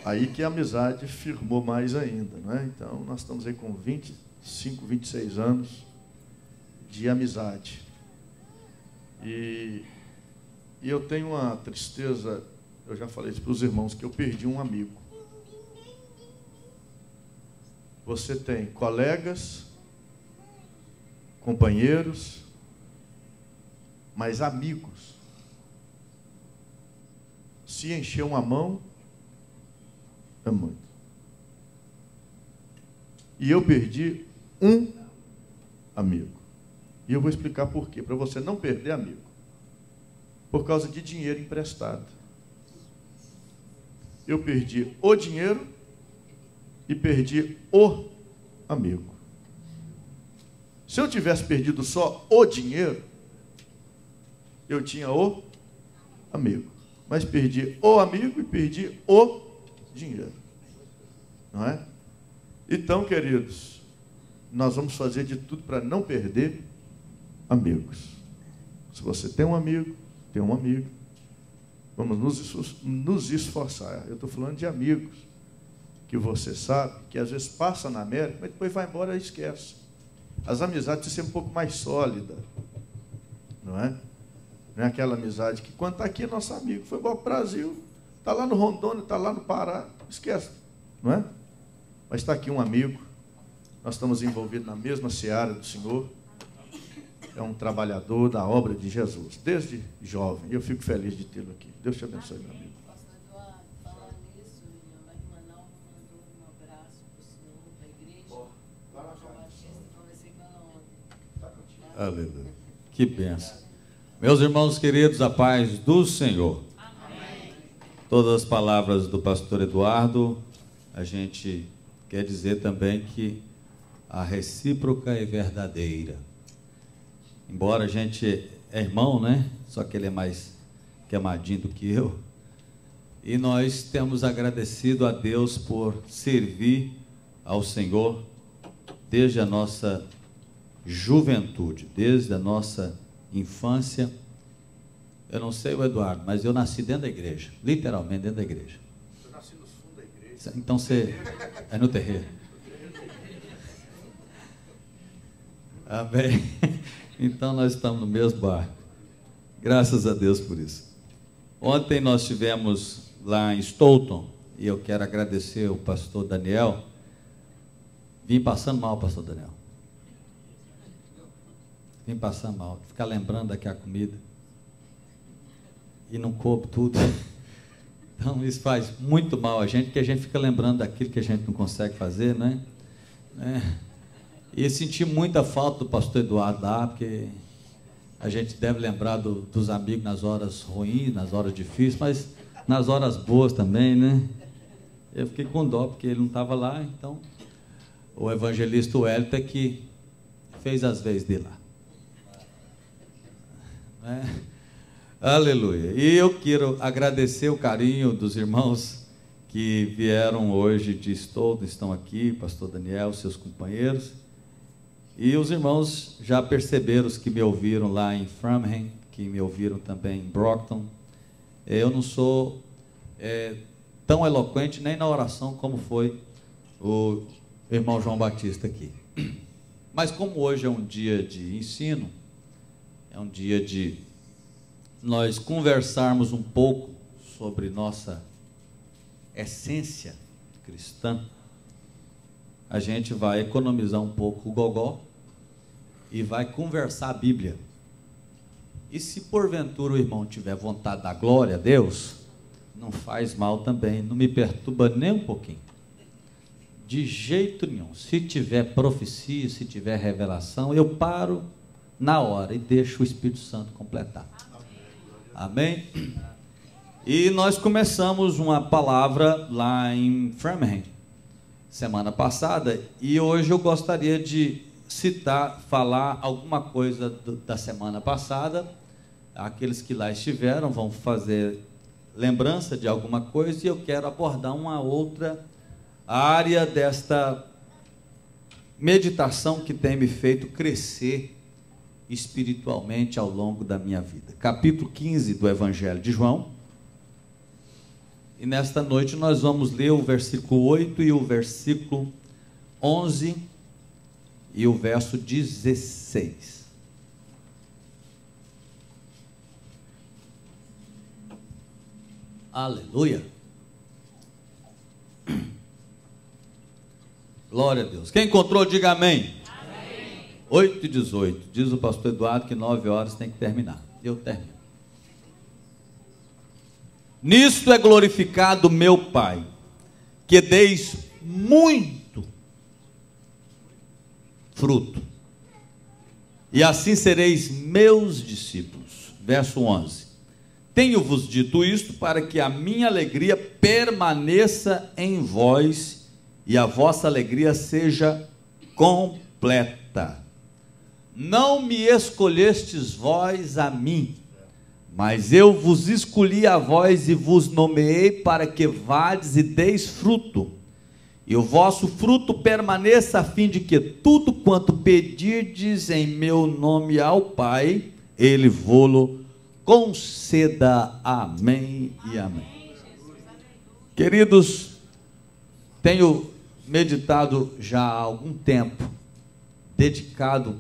Aí que a amizade firmou mais ainda, né? Então, nós estamos aí com 25, 26 anos de amizade. E eu tenho uma tristeza, eu já falei isso para os irmãos, que eu perdi um amigo. Você tem colegas, companheiros, mas amigos. Se encher uma mão, é muito. E eu perdi um amigo. E eu vou explicar por quê. Para você não perder amigo. Por causa de dinheiro emprestado. Eu perdi o dinheiro e perdi o amigo. Se eu tivesse perdido só o dinheiro, eu tinha o amigo. Mas perdi o amigo e perdi o dinheiro. Não é? Então, queridos, nós vamos fazer de tudo para não perder amigos. Se você tem um amigo, vamos nos esforçar. Eu estou falando de amigos que você sabe, que às vezes passa na América, mas depois vai embora e esquece. As amizades têm que ser um pouco mais sólidas, não é? Não é aquela amizade que, quando está aqui, nosso amigo foi embora para o Brasil, está lá no Rondônia, está lá no Pará, esquece, não é? Mas está aqui um amigo, nós estamos envolvidos na mesma seara do Senhor, é um trabalhador da obra de Jesus, desde jovem, e eu fico feliz de tê-lo aqui. Deus te abençoe, meu amigo. Pastor Eduardo, falar nisso, a irmã Nalva mandou um abraço para o senhor, da igreja, João Batista, conversei com ela ontem. Aleluia. Que bênção. Meus irmãos queridos, a paz do Senhor. Amém. Todas as palavras do pastor Eduardo, a gente quer dizer também que a recíproca é verdadeira. Embora a gente é irmão, né? Só que ele é mais queimadinho do que eu. E nós temos agradecido a Deus por servir ao Senhor desde a nossa juventude, desde a nossa infância. Eu não sei o Eduardo, mas eu nasci dentro da igreja, literalmente dentro da igreja. Eu nasci no fundo da igreja. Então você é no terreiro. Amém. Então nós estamos no mesmo barco. Graças a Deus por isso. Ontem nós estivemos lá em Stoughton e eu quero agradecer o pastor Daniel. Vim passando mal, pastor Daniel. Vim passando mal. Ficar lembrando daquela comida. E não coube tudo. Então isso faz muito mal a gente, porque a gente fica lembrando daquilo que a gente não consegue fazer, né? E senti muita falta do pastor Eduardo lá, porque a gente deve lembrar dos amigos nas horas ruins, nas horas difíceis, mas nas horas boas também, né? Eu fiquei com dó, porque ele não estava lá, então o evangelista Wellington é que fez as vezes dele lá. Aleluia. E eu quero agradecer o carinho dos irmãos que vieram hoje de Stoughton, estão aqui, pastor Daniel, seus companheiros. E os irmãos já perceberam, os que me ouviram lá em Framingham, que me ouviram também em Brockton. Eu não sou tão eloquente nem na oração como foi o irmão João Batista aqui. Mas como hoje é um dia de ensino, é um dia de nós conversarmos um pouco sobre nossa essência cristã, a gente vai economizar um pouco o gogó e vai conversar a Bíblia. E se porventura o irmão tiver vontade da glória a Deus, não faz mal também, não me perturba nem um pouquinho. De jeito nenhum. Se tiver profecia, se tiver revelação, eu paro na hora e deixo o Espírito Santo completar. Amém? E nós começamos uma palavra lá em Framingham semana passada, e hoje eu gostaria de falar alguma coisa da semana passada. Aqueles que lá estiveram vão fazer lembrança de alguma coisa, e eu quero abordar uma outra área desta meditação que tem me feito crescer espiritualmente ao longo da minha vida. Capítulo 15 do Evangelho de João. E nesta noite nós vamos ler o versículo 8 e o versículo 11 e o verso 16. Aleluia. Glória a Deus. Quem encontrou, diga amém. Amém. 8 e 18. Diz o pastor Eduardo que 9 horas tem que terminar. Eu termino. Nisto é glorificado meu Pai, que deis muito fruto, e assim sereis meus discípulos. Verso 11. Tenho-vos dito isto para que a minha alegria permaneça em vós e a vossa alegria seja completa. Não me escolhestes vós a mim, mas eu vos escolhi a vós e vos nomeei para que vades e deis fruto, e o vosso fruto permaneça, a fim de que tudo quanto pedirdes em meu nome ao Pai, Ele vô-lo conceda. Amém e amém. Queridos, tenho meditado já há algum tempo, dedicado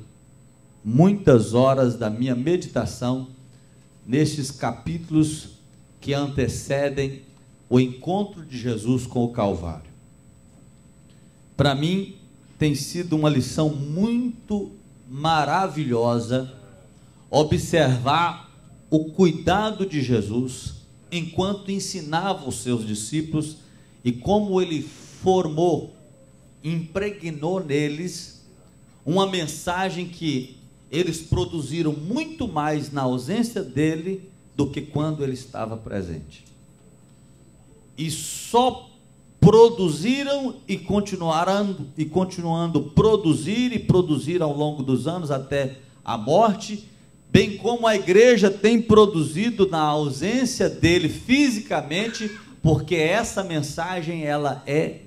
muitas horas da minha meditação nestes capítulos que antecedem o encontro de Jesus com o Calvário. Para mim, tem sido uma lição muito maravilhosa observar o cuidado de Jesus enquanto ensinava os seus discípulos e como ele formou, impregnou neles uma mensagem que eles produziram muito mais na ausência dele do que quando ele estava presente. E só produziram e continuando produzir e produzir ao longo dos anos até a morte, bem como a igreja tem produzido na ausência dele fisicamente, porque essa mensagem ela é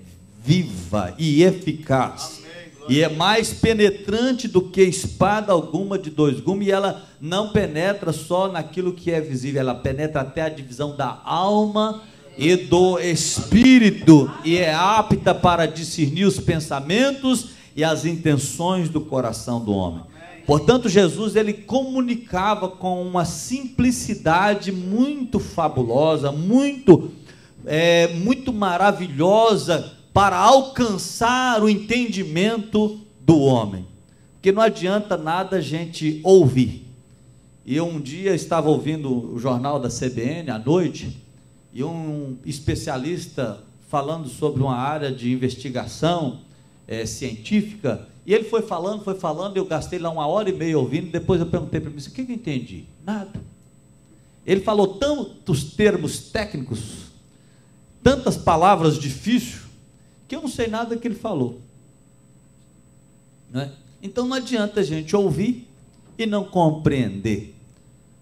viva e eficaz. E é mais penetrante do que espada alguma de dois gumes, e ela não penetra só naquilo que é visível, ela penetra até a divisão da alma e do espírito, e é apta para discernir os pensamentos e as intenções do coração do homem. Portanto, Jesus, ele comunicava com uma simplicidade muito fabulosa, muito maravilhosa, para alcançar o entendimento do homem. Porque não adianta nada a gente ouvir. E eu um dia estava ouvindo o jornal da CBN à noite, e um especialista falando sobre uma área de investigação científica, e ele foi falando, eu gastei lá 1h30 ouvindo, depois eu perguntei para ele, o que eu entendi? Nada. Ele falou tantos termos técnicos, tantas palavras difíceis, que eu não sei nada que ele falou, não é? Então não adianta a gente ouvir e não compreender,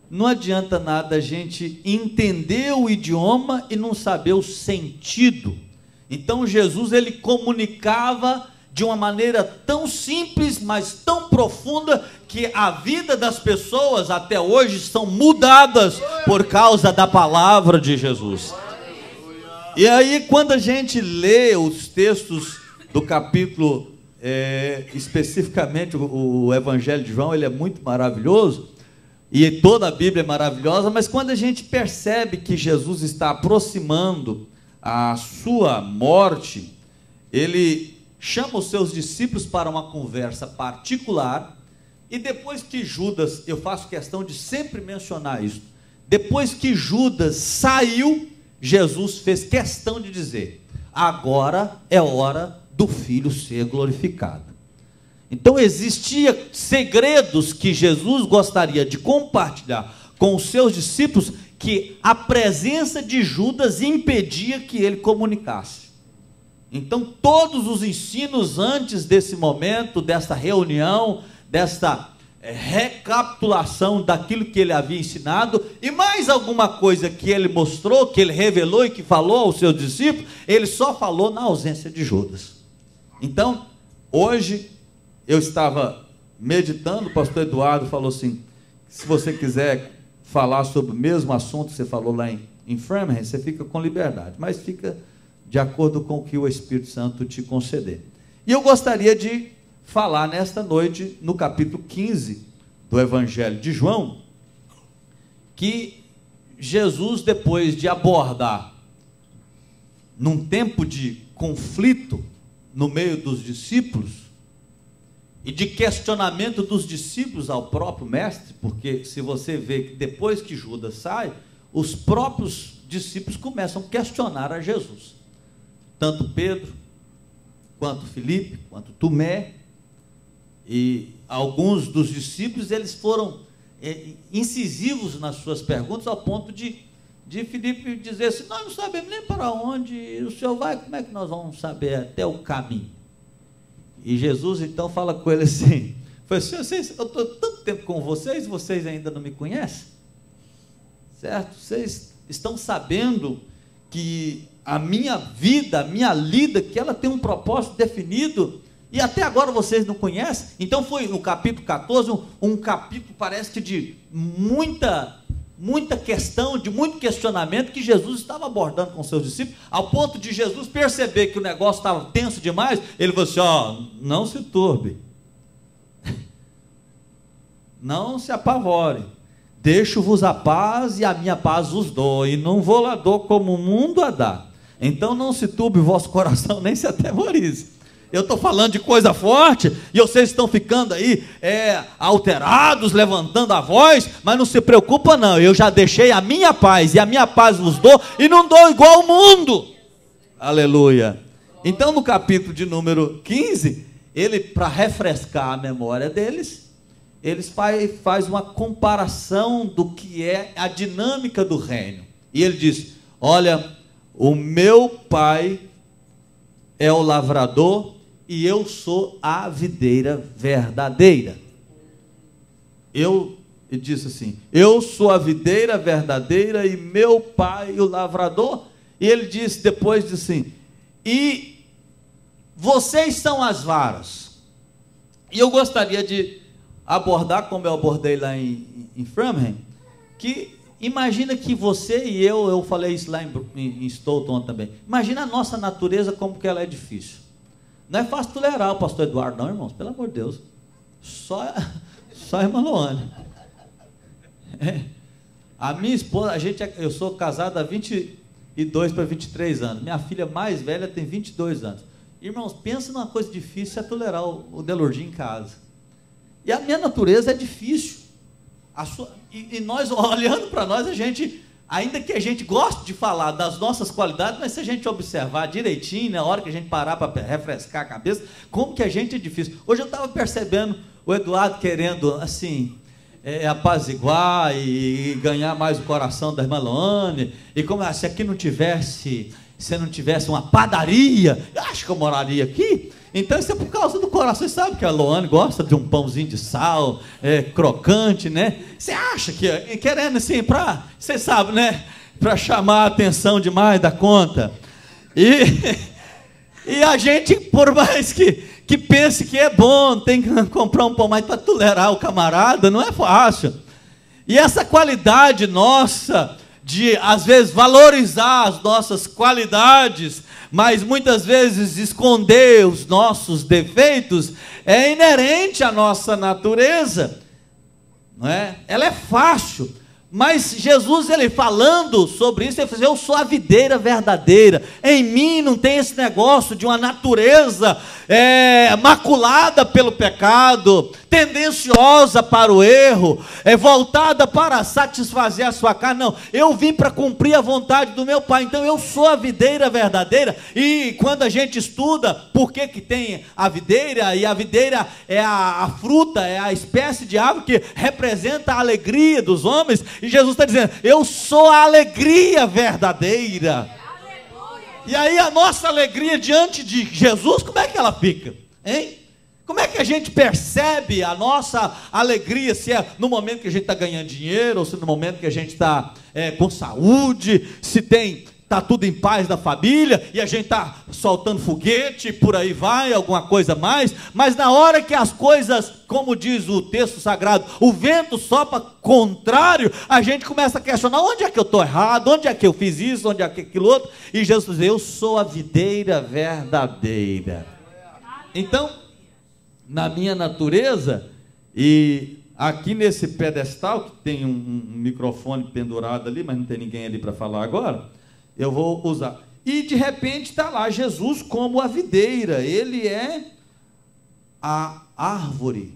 não adianta nada a gente entender o idioma e não saber o sentido. Então Jesus, ele comunicava de uma maneira tão simples, mas tão profunda, que a vida das pessoas até hoje são mudadas por causa da palavra de Jesus. E aí, quando a gente lê os textos do capítulo, especificamente o Evangelho de João, ele é muito maravilhoso, e toda a Bíblia é maravilhosa, mas quando a gente percebe que Jesus está aproximando a sua morte, ele chama os seus discípulos para uma conversa particular, e depois que Judas, eu faço questão de sempre mencionar isso, depois que Judas saiu, Jesus fez questão de dizer, agora é hora do Filho ser glorificado. Então existia segredos que Jesus gostaria de compartilhar com os seus discípulos, que a presença de Judas impedia que ele comunicasse. Então todos os ensinos antes desse momento, desta reunião, desta recapitulação daquilo que ele havia ensinado, e mais alguma coisa que ele mostrou, que ele revelou e que falou aos seus discípulos, ele só falou na ausência de Judas. Então, hoje, eu estava meditando, o pastor Eduardo falou assim, se você quiser falar sobre o mesmo assunto que você falou lá em em Framingham, você fica com liberdade, mas fica de acordo com o que o Espírito Santo te conceder. E eu gostaria de falar nesta noite, no capítulo 15 do Evangelho de João, que Jesus, depois de abordar, num tempo de conflito no meio dos discípulos, e de questionamento dos discípulos ao próprio mestre, porque se você vê que depois que Judas sai, os próprios discípulos começam a questionar a Jesus, tanto Pedro, quanto Filipe, quanto Tomé, e alguns dos discípulos, eles foram incisivos nas suas perguntas, ao ponto de Filipe dizer assim: nós não sabemos nem para onde o Senhor vai, como é que nós vamos saber até o caminho? E Jesus então fala com ele assim, eu estou tanto tempo com vocês, vocês ainda não me conhecem? Certo? Vocês estão sabendo que a minha vida, a minha lida, que ela tem um propósito definido, e até agora vocês não conhecem? Então foi no capítulo 14, um capítulo parece que de muita questão, de muito questionamento, que Jesus estava abordando com seus discípulos, ao ponto de Jesus perceber que o negócio estava tenso demais. Ele falou assim: não se turbe, não se apavore, deixo-vos a paz, e a minha paz vos dou, e não vou lá dou como o mundo a dá. Então não se turbe o vosso coração, nem se atemorize. Eu estou falando de coisa forte, e vocês estão ficando aí alterados, levantando a voz, mas não se preocupa não, eu já deixei a minha paz, e a minha paz vos dou, e não dou igual ao mundo. Aleluia. Então no capítulo de número 15, ele, para refrescar a memória deles, eles faz uma comparação do que é a dinâmica do reino, e ele diz: olha, o meu pai é o lavrador, e eu sou a videira verdadeira. Ele disse assim: eu sou a videira verdadeira, e meu pai o lavrador. E ele disse depois assim: e vocês são as varas. E eu gostaria de abordar, como eu abordei lá em Framingham, que imagina que você e eu falei isso lá em Stoughton também, imagina a nossa natureza como que ela é difícil. Não é fácil tolerar o pastor Eduardo não, irmãos, pelo amor de Deus, só a irmã Loane. A minha esposa, eu sou casado há 22 para 23 anos, minha filha mais velha tem 22 anos. Irmãos, pensa numa coisa difícil, é tolerar o Delordi em casa. E a minha natureza é difícil. E nós, olhando para nós, ainda que a gente goste de falar das nossas qualidades, mas se a gente observar direitinho, na hora que a gente parar para refrescar a cabeça, como que a gente é difícil. Hoje eu estava percebendo o Eduardo querendo, assim, apaziguar e ganhar mais o coração da irmã Loane, e como se aqui não tivesse, se não tivesse uma padaria, eu acho que eu moraria aqui. Então isso é por causa do coração. Você sabe que a Loane gosta de um pãozinho de sal, crocante, né? Você acha que, querendo assim, você sabe, né? Para chamar a atenção demais da conta. E a gente, por mais que pense que é bom, tem que comprar um pão mais para tolerar o camarada, não é fácil. E essa qualidade nossa, de às vezes valorizar as nossas qualidades, mas muitas vezes esconder os nossos defeitos, é inerente à nossa natureza, não é? Ela é fácil, mas Jesus, ele falando sobre isso, ele fala: eu sou a videira verdadeira, em mim não tem esse negócio de uma natureza maculada pelo pecado, tendenciosa para o erro, voltada para satisfazer a sua carne. Não, eu vim para cumprir a vontade do meu Pai. Então eu sou a videira verdadeira. E quando a gente estuda por que tem a videira, e a videira é a fruta, é a espécie de árvore que representa a alegria dos homens, e Jesus está dizendo: eu sou a alegria verdadeira. E aí a nossa alegria diante de Jesus, como é que ela fica? Hein? Como é que a gente percebe a nossa alegria? Se é no momento que a gente está ganhando dinheiro, ou se no momento que a gente está com saúde, se tem está tudo em paz na família, e a gente está soltando foguete, por aí vai, alguma coisa mais, mas na hora que as coisas, como diz o texto sagrado, o vento sopra contrário, a gente começa a questionar, onde é que eu estou errado, onde é que eu fiz isso, onde é que aquilo outro, e Jesus diz, eu sou a videira verdadeira. Então, na minha natureza, e aqui nesse pedestal, que tem um microfone pendurado ali, mas não tem ninguém ali para falar agora, eu vou usar. E de repente está lá Jesus como a videira, ele é a árvore.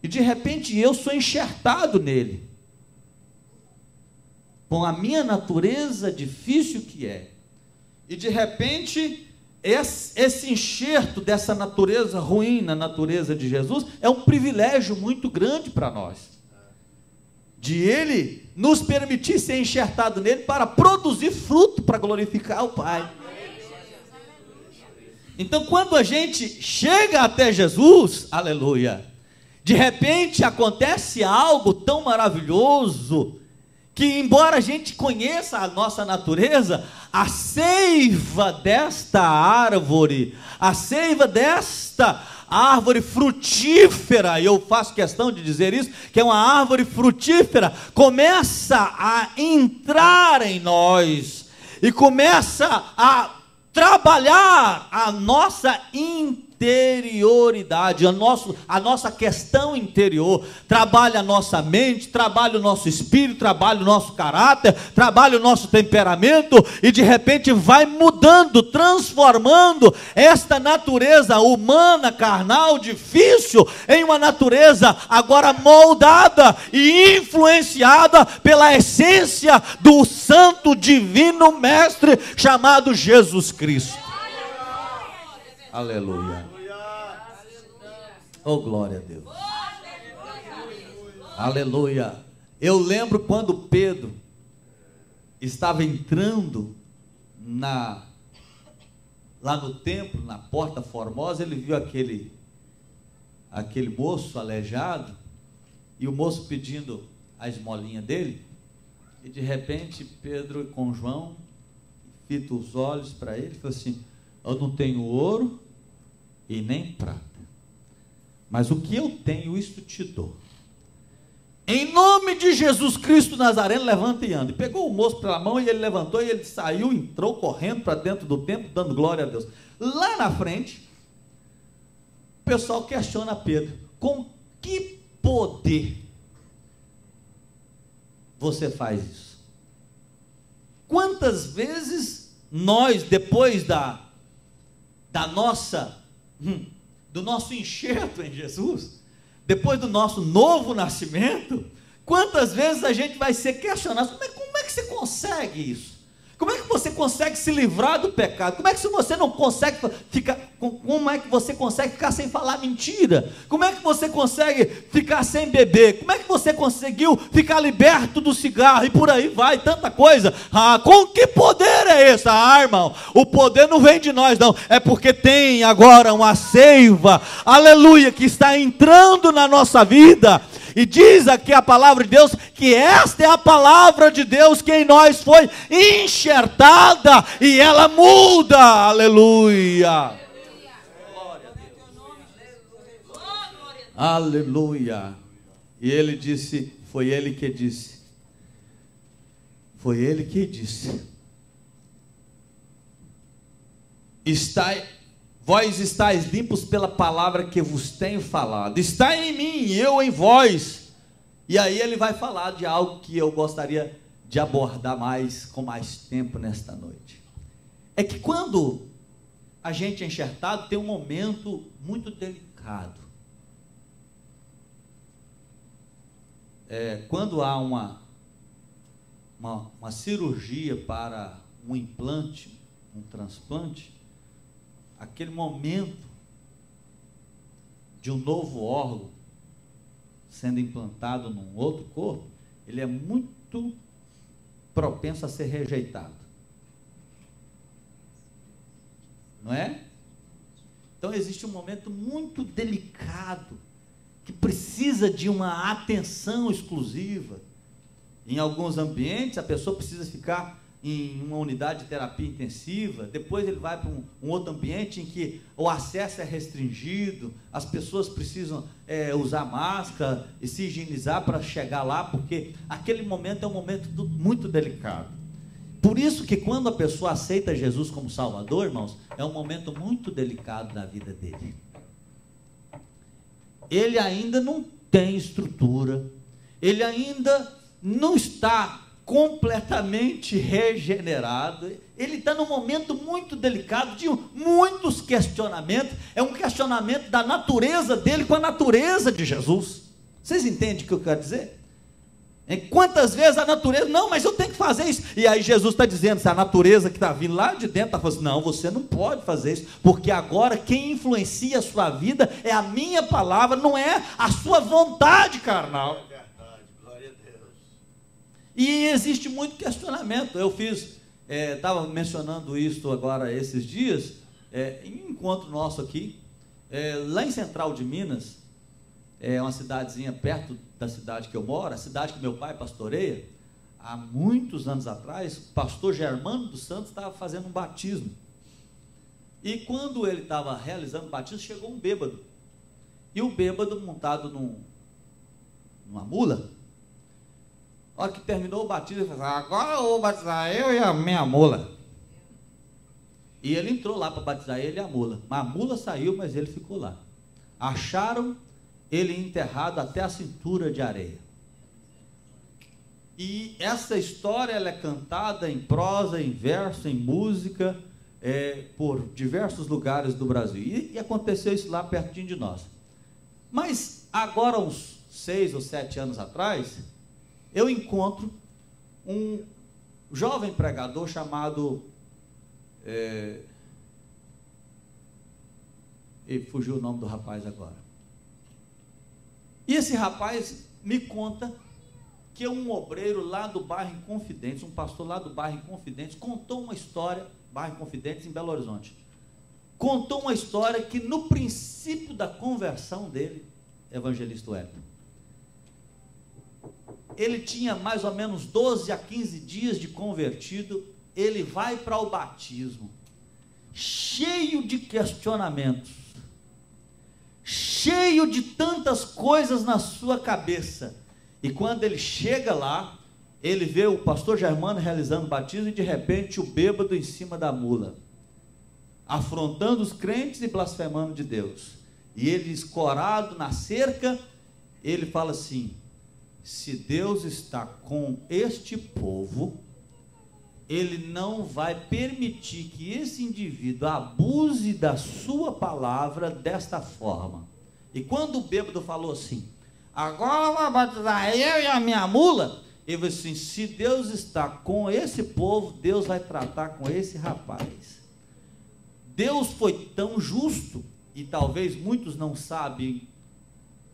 E de repente eu sou enxertado nele, com a minha natureza difícil que é. E de repente, esse enxerto dessa natureza ruim na natureza de Jesus é um privilégio muito grande para nós. De Ele nos permitir ser enxertado nele para produzir fruto para glorificar o Pai. Então, quando a gente chega até Jesus, aleluia, de repente acontece algo tão maravilhoso, que embora a gente conheça a nossa natureza, a seiva desta árvore, a seiva desta árvore frutífera, e eu faço questão de dizer isso, que é uma árvore frutífera, começa a entrar em nós, e começa a trabalhar a nossa interioridade, a nossa questão interior, trabalha a nossa mente, trabalha o nosso espírito, trabalha o nosso caráter, trabalha o nosso temperamento, e de repente vai mudando, transformando esta natureza humana, carnal, difícil, em uma natureza agora moldada e influenciada pela essência do santo divino mestre chamado Jesus Cristo. Aleluia. Oh, glória a Deus. Aleluia. Eu lembro quando Pedro estava entrando lá no templo, na Porta Formosa, ele viu aquele moço aleijado, e o moço pedindo a esmolinha dele, e de repente Pedro com João fita os olhos para ele e falou assim: eu não tenho ouro e nem prata, mas o que eu tenho, isso te dou. Em nome de Jesus Cristo Nazareno, levanta e anda. E pegou o moço pela mão, e ele levantou, e ele saiu, entrou correndo para dentro do templo, dando glória a Deus. Lá na frente, o pessoal questiona Pedro: com que poder você faz isso? Quantas vezes nós, depois do nosso enxerto em Jesus, depois do nosso novo nascimento, quantas vezes a gente vai ser questionado: como é que você consegue isso? Como é que você consegue se livrar do pecado? Como é que você não consegue como é que você consegue ficar sem falar mentira? Como é que você consegue ficar sem beber? Como é que você conseguiu ficar liberto do cigarro? E por aí vai, tanta coisa. Com que poder é esse? Irmão, o poder não vem de nós não, é porque tem agora uma seiva, aleluia, que está entrando na nossa vida. E diz aqui a palavra de Deus que esta é a palavra de Deus que em nós foi enxertada, e ela muda, aleluia. Glória a Deus. Aleluia. E ele disse, foi ele que disse, vós estáis limpos pela palavra que vos tenho falado. Está em mim, eu em vós. E aí ele vai falar de algo que eu gostaria de abordar com mais tempo nesta noite. É que quando a gente é enxertado, tem um momento muito delicado. Quando há uma cirurgia para um implante, um transplante, aquele momento de um novo órgão sendo implantado num outro corpo, ele é muito propenso a ser rejeitado, não é? Então existe um momento muito delicado, que precisa de uma atenção exclusiva. Em alguns ambientes a pessoa precisa ficar em uma unidade de terapia intensiva, depois ele vai para um outro ambiente em que o acesso é restringido, as pessoas precisam usar máscara e se higienizar para chegar lá, porque aquele momento é um momento muito delicado. Por isso que quando a pessoa aceita Jesus como Salvador, irmãos, é um momento muito delicado na vida dele. Ele ainda não tem estrutura, ele ainda não está completamente regenerado, ele está num momento muito delicado, de muitos questionamentos, é um questionamento da natureza dele com a natureza de Jesus. Vocês entendem o que eu quero dizer? Quantas vezes a natureza, não, mas eu tenho que fazer isso, e aí Jesus está dizendo, se a natureza que está vindo lá de dentro está falando assim, não, você não pode fazer isso, porque agora quem influencia a sua vida é a minha palavra, não é a sua vontade carnal. É verdade, glória a Deus. E existe muito questionamento. Eu estava mencionando isso agora esses dias, em um encontro nosso aqui, lá em Central de Minas, é uma cidadezinha perto da cidade que eu moro, a cidade que meu pai pastoreia. Há muitos anos atrás, o pastor Germano dos Santos estava fazendo um batismo. E quando ele estava realizando o batismo, chegou um bêbado. E o bêbado montado numa mula. Na hora que terminou o batismo, ele falou, agora eu vou batizar eu e a minha mula. E ele entrou lá para batizar ele e a mula. Mas a mula saiu, mas ele ficou lá. Acharam ele enterrado até a cintura de areia. E essa história ela é cantada em prosa, em verso, em música, por diversos lugares do Brasil. E aconteceu isso lá pertinho de nós. Mas agora, uns 6 ou 7 anos atrás, eu encontro um jovem pregador chamado... e fugiu o nome do rapaz agora. E esse rapaz me conta que um obreiro lá do bairro Inconfidentes, um pastor lá do bairro Inconfidentes, contou uma história, bairro Inconfidentes em Belo Horizonte, contou uma história que no princípio da conversão dele, evangelista Wellington, ele tinha mais ou menos 12 a 15 dias de convertido, ele vai para o batismo, cheio de questionamentos, cheio de tantas coisas na sua cabeça, e quando ele chega lá, ele vê o pastor Germano realizando o batismo, e de repente o bêbado em cima da mula, afrontando os crentes e blasfemando de Deus, e ele escorado na cerca, ele fala assim, se Deus está com este povo, ele não vai permitir que esse indivíduo abuse da sua palavra desta forma. E quando o bêbado falou assim, agora eu vou batizar eu e a minha mula, ele falou assim, se Deus está com esse povo, Deus vai tratar com esse rapaz. Deus foi tão justo, e talvez muitos não sabem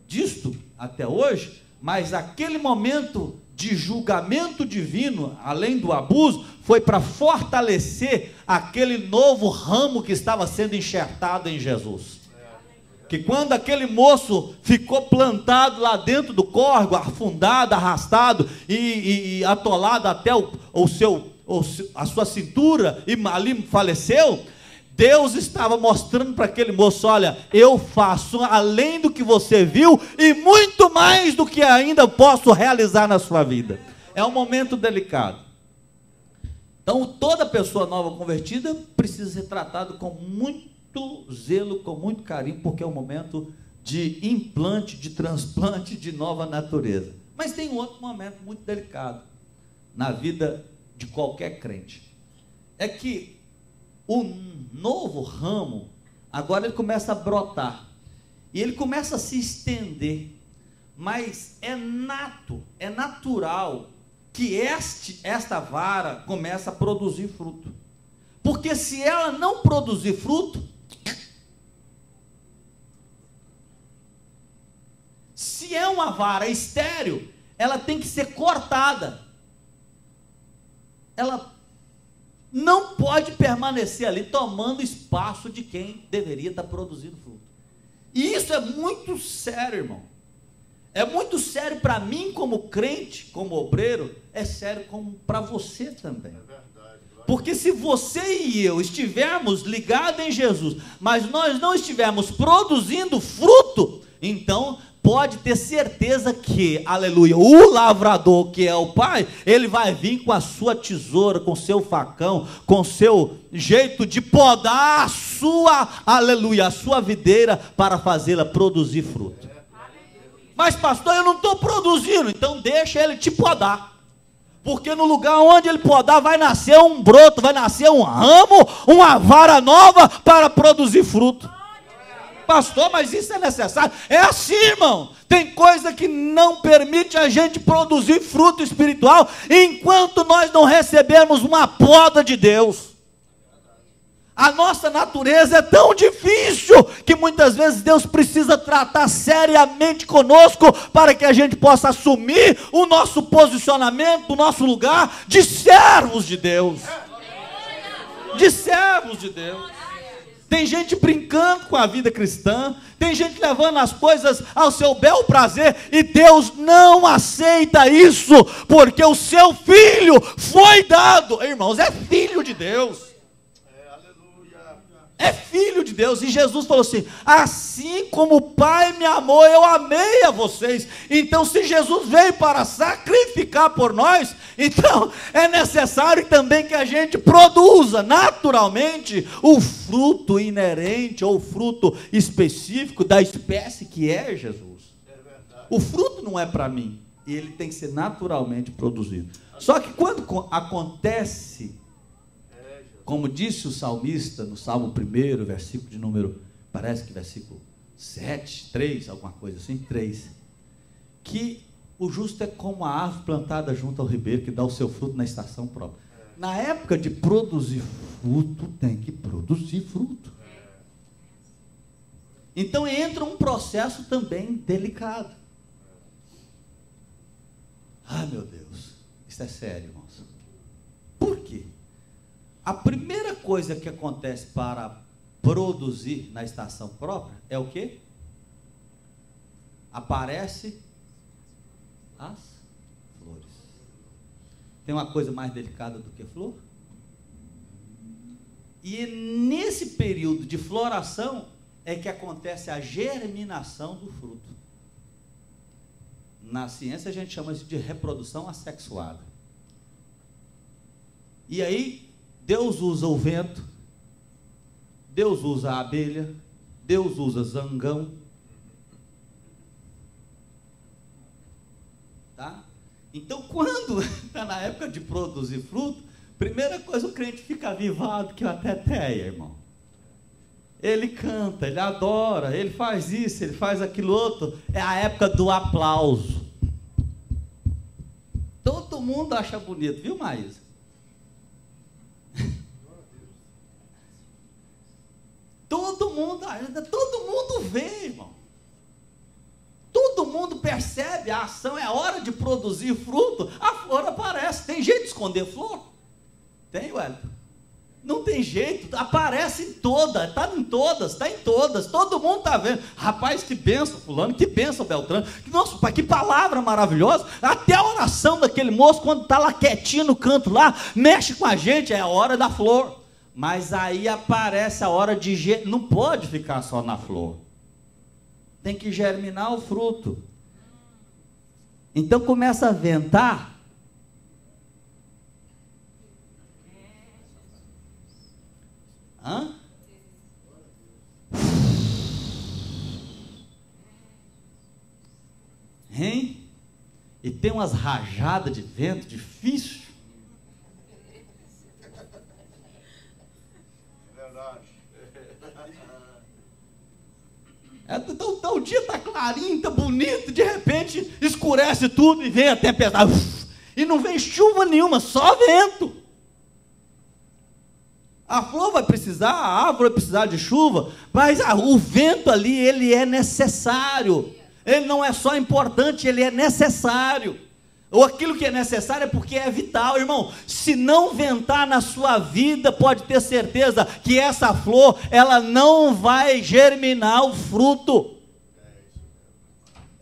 disto até hoje, mas aquele momento de julgamento divino, além do abuso, foi para fortalecer aquele novo ramo que estava sendo enxertado em Jesus. Que quando aquele moço ficou plantado lá dentro do córrego, afundado, arrastado e atolado até a sua cintura, e ali faleceu, Deus estava mostrando para aquele moço, olha, eu faço além do que você viu e muito mais do que ainda posso realizar na sua vida. É um momento delicado. Então, toda pessoa nova convertida precisa ser tratada com muito zelo, com muito carinho, porque é um momento de implante, de transplante de nova natureza. Mas tem um outro momento muito delicado na vida de qualquer crente. É que o novo ramo, agora ele começa a brotar, e ele começa a se estender, mas é natural que esta vara começa a produzir fruto, porque se ela não produzir fruto, se é uma vara estéril, ela tem que ser cortada, ela não pode permanecer ali tomando espaço de quem deveria estar produzindo fruto. E isso é muito sério, irmão. É muito sério para mim como crente, como obreiro, é sério como para você também. É verdade. Porque se você e eu estivermos ligados em Jesus, mas nós não estivermos produzindo fruto, então pode ter certeza que, aleluia, o lavrador, que é o Pai, ele vai vir com a sua tesoura, com o seu facão, com o seu jeito de podar a sua, aleluia, a sua videira, para fazê-la produzir fruto. Mas pastor, eu não estou produzindo. Então deixa ele te podar, porque no lugar onde ele podar vai nascer um broto, vai nascer um ramo, uma vara nova para produzir fruto. Pastor, mas isso é necessário? É assim, irmão. Tem coisa que não permite a gente produzir fruto espiritual enquanto nós não recebermos uma poda de Deus. A nossa natureza é tão difícil que muitas vezes Deus precisa tratar seriamente conosco para que a gente possa assumir o nosso posicionamento, o nosso lugar de servos de Deus. De servos de Deus. Tem gente brincando com a vida cristã, tem gente levando as coisas ao seu bel prazer, e Deus não aceita isso, porque o seu filho foi dado. Irmãos, é filho de Deus. É filho de Deus. E Jesus falou assim: assim como o Pai me amou, eu amei a vocês. Então, se Jesus veio para sacrificar por nós, então é necessário também que a gente produza naturalmente o fruto inerente, ou o fruto específico da espécie que é Jesus. O fruto não é para mim, e ele tem que ser naturalmente produzido. Só que quando acontece, como disse o salmista no Salmo 1, versículo de número, parece que versículo 7, 3, alguma coisa assim, 3, que o justo é como a árvore plantada junto ao ribeiro, que dá o seu fruto na estação própria. Na época de produzir fruto, tem que produzir fruto. Então entra um processo também delicado. Ah, meu Deus, isso é sério, irmãos. Por quê? A primeira coisa que acontece para produzir na estação própria é o quê? Aparece as flores. Tem uma coisa mais delicada do que flor? E nesse período de floração é que acontece a germinação do fruto. Na ciência a gente chama isso de reprodução assexuada. E aí Deus usa o vento, Deus usa a abelha, Deus usa zangão, tá? Então, quando está na época de produzir fruto, primeira coisa, o crente fica avivado, que até teia, irmão. Ele canta, ele adora, ele faz isso, ele faz aquilo outro. É a época do aplauso. Todo mundo acha bonito, viu, Maísa? Todo mundo vê, irmão. Todo mundo percebe a ação, é a hora de produzir fruto, a flor aparece. Tem jeito de esconder flor? Tem, Wellington? Não tem jeito, aparece em todas, está em todas, todo mundo está vendo. Rapaz, que benção fulano, que benção Beltrano, nossa, pai, que palavra maravilhosa. Até a oração daquele moço, quando está lá quietinho no canto lá, mexe com a gente, é a hora da flor. Mas aí aparece a hora de... Não pode ficar só na flor. Tem que germinar o fruto. Então começa a ventar. Hã? Hein? E tem umas rajadas de vento difícil. Então o dia está clarinho, está bonito, de repente escurece tudo e vem a tempestade. E não vem chuva nenhuma, só vento. A flor vai precisar, a árvore vai precisar de chuva, mas o vento ali, ele é necessário. Ele não é só importante, ele é necessário. Ou aquilo que é necessário é porque é vital, irmão. Se não ventar na sua vida, pode ter certeza que essa flor, ela não vai germinar o fruto.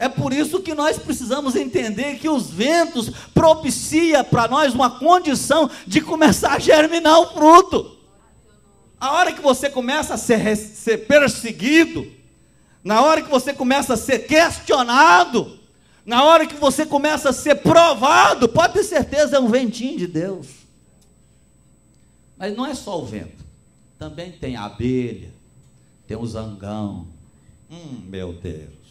É por isso que nós precisamos entender que os ventos propiciam para nós uma condição de começar a germinar o fruto. A hora que você começa a ser perseguido, na hora que você começa a ser questionado, na hora que você começa a ser provado, pode ter certeza, é um ventinho de Deus. Mas não é só o vento, também tem a abelha, tem o zangão. Meu Deus.